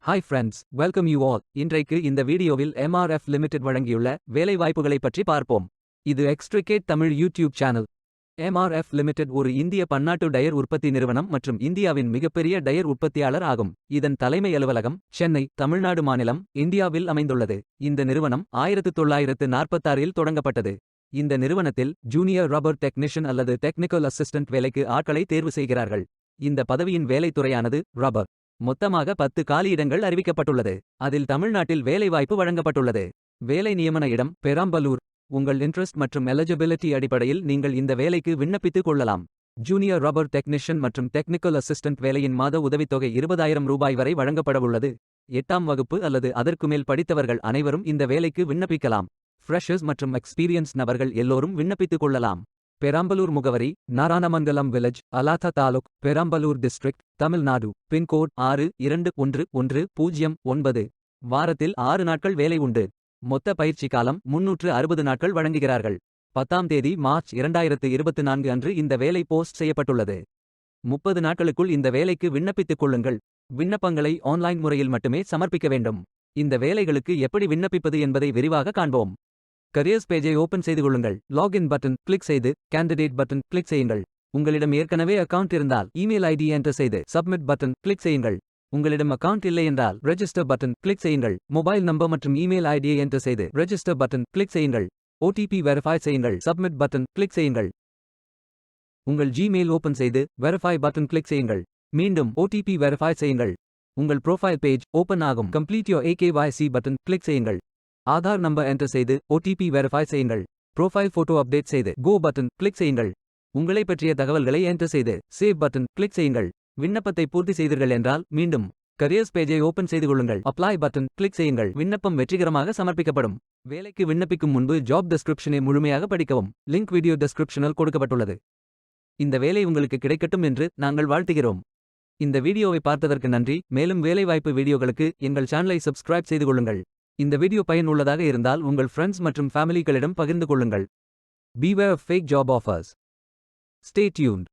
Hi friends, welcome you all. இன்றைக்கு இந்த வீடியோவில் MRF லிமிடெட் வழங்கியுள்ள வேலைவாய்ப்புகளைப் பற்றி பார்ப்போம். இது extricate Tamil YouTube channel. MRF limited ஒரு இந்திய பன்னாட்டு டயர் உற்பத்தி நிறுவனம் மற்றும் இந்தியாவின் மிகப்பெரிய டயர் உற்பத்தியாளர் ஆகும். இதன் தலைமை அலுவலகம் சென்னை, தமிழ்நாடு மாநிலம், இந்தியாவில் அமைந்துள்ளது. இந்த நிறுவனம் 1946இல் தொடங்கப்பட்டது. இந்த நிறுவனத்தில் ஜூனியர் ரப்பர் டெக்னீஷியன் அல்லது டெக்னிக்கல் அசிஸ்டன்ட் வேலைக்கு ஆட்களை தேர்வு செய்கிறார்கள். இந்த பதவியின் வேலைத்துறையானது ரப்பர். மொத்தமாக 10 காலியிடங்கள் அறிவிக்கப்பட்டுள்ளது. அதில் தமிழ்நாட்டில் வேலைவாய்ப்பு வழங்கப்பட்டுள்ளது. வேலை நியமன இடம் பெரம்பலூர். உங்கள் இன்ட்ரெஸ்ட் மற்றும் எலிஜிபிலிட்டி அடிப்படையில் நீங்கள் இந்த வேலைக்கு விண்ணப்பித்துக் கொள்ளலாம். ஜூனியர் ரப்பர் டெக்னீஷியன் மற்றும் டெக்னிக்கல் அசிஸ்டன்ட் வேலையின் மாத உதவித்தொகை 20,000 ரூபாய் வரை வழங்கப்படவுள்ளது. 8ஆம் வகுப்பு அல்லது அதற்கு மேல் படித்தவர்கள் அனைவரும் இந்த வேலைக்கு விண்ணப்பிக்கலாம். ஃப்ரெஷர்ஸ் மற்றும் எக்ஸ்பீரியன்ஸ் நபர்கள் எல்லோரும் விண்ணப்பித்துக் கொள்ளலாம். பெரம்பலூர் முகவரி நாராயணமங்கலம் வில்லேஜ், அலாத்தா தாலுக், பெரம்பலூர் டிஸ்ட்ரிக்ட், தமிழ்நாடு. பின்கோட் 621109. வாரத்தில் 6 நாட்கள் வேலை உண்டு. மொத்த பயிற்சி காலம் 360 நாட்கள் வழங்குகிறார்கள். 10ஆம் தேதி மார்ச் 2024 அன்று இந்த வேலை போஸ்ட் செய்யப்பட்டுள்ளது. 30 நாட்களுக்குள் இந்த வேலைக்கு விண்ணப்பித்துக் கொள்ளுங்கள். விண்ணப்பங்களை ஆன்லைன் முறையில் மட்டுமே சமர்ப்பிக்க வேண்டும். இந்த வேலைகளுக்கு எப்படி விண்ணப்பிப்பது என்பதை விரிவாக காண்போம். கரியர்ஸ் பேஜை ஓபன் செய்து கொள்ளுங்கள். லாகின் பட்டன் கிளிக் செய்து கேண்டிடேட் பட்டன் கிளிக் செய்யுங்கள். உங்களிடம் ஏற்கனவே அக்கவுண்ட் இருந்தால் இமெயில் ஐடி என்டர் செய்து சப்மிட் பட்டன் கிளிக் செய்யுங்கள். உங்களிடம் அக்கவுண்ட் இல்லை என்றால் ரெஜிஸ்டர் பட்டன் கிளிக் செய்யுங்கள். மொபைல் நம்பர் மற்றும் இமெயில் ஐடியை என்டர் செய்து ரெஜிஸ்டர் பட்டன் கிளிக் செய்யுங்கள். OTP வெரிஃபை செய்யுங்கள். சப்மிட் பட்டன் கிளிக் செய்யுங்கள். உங்கள் ஜிமெயில் ஓபன் செய்து வெரிஃபை பட்டன் கிளிக் செய்யுங்கள். மீண்டும் OTP வெரிஃபை செய்யுங்கள். உங்கள் ப்ரொஃபைல் பேஜ் ஓபன் ஆகும். Complete your AKYC button click செய்யுங்கள். ஆதார் நம்பர் என்டர் செய்து OTP வெரிஃபை செய்யுங்கள். ப்ரொஃபைல் போட்டோ அப்டேட் செய்து கோ பட்டன் கிளிக் செய்யுங்கள். உங்களை பற்றிய தகவல்களை என்டர் செய்து சேவ் பட்டன் கிளிக் செய்யுங்கள். விண்ணப்பத்தை பூர்த்தி செய்தீர்கள் என்றால் மீண்டும் கரியர்ஸ் பேஜை ஓபன் செய்து கொள்ளுங்கள். அப்ளை பட்டன் கிளிக் செய்யுங்கள். விண்ணப்பம் வெற்றிகரமாக சமர்ப்பிக்கப்படும். வேலைக்கு விண்ணப்பிக்கும் முன்பு ஜாப் டெஸ்கிரிப்ஷனை முழுமையாக படிக்கவும். லிங்க் வீடியோ டெஸ்கிரிப்ஷனில் கொடுக்கப்பட்டுள்ளது. இந்த வேலை உங்களுக்கு கிடைக்கட்டும் என்று நாங்கள் வாழ்த்துகிறோம். இந்த வீடியோவை பார்த்ததற்கு நன்றி. மேலும் வேலைவாய்ப்பு வீடியோகளுக்கு எங்கள் சேனலை சப்ஸ்கிரைப் செய்து கொள்ளுங்கள். இந்த வீடியோ பயனுள்ளதாக இருந்தால் உங்கள் ஃப்ரெண்ட்ஸ் மற்றும் ஃபேமிலிகளிடம் பகிர்ந்து கொள்ளுங்கள். Beware of fake job offers. Stay tuned.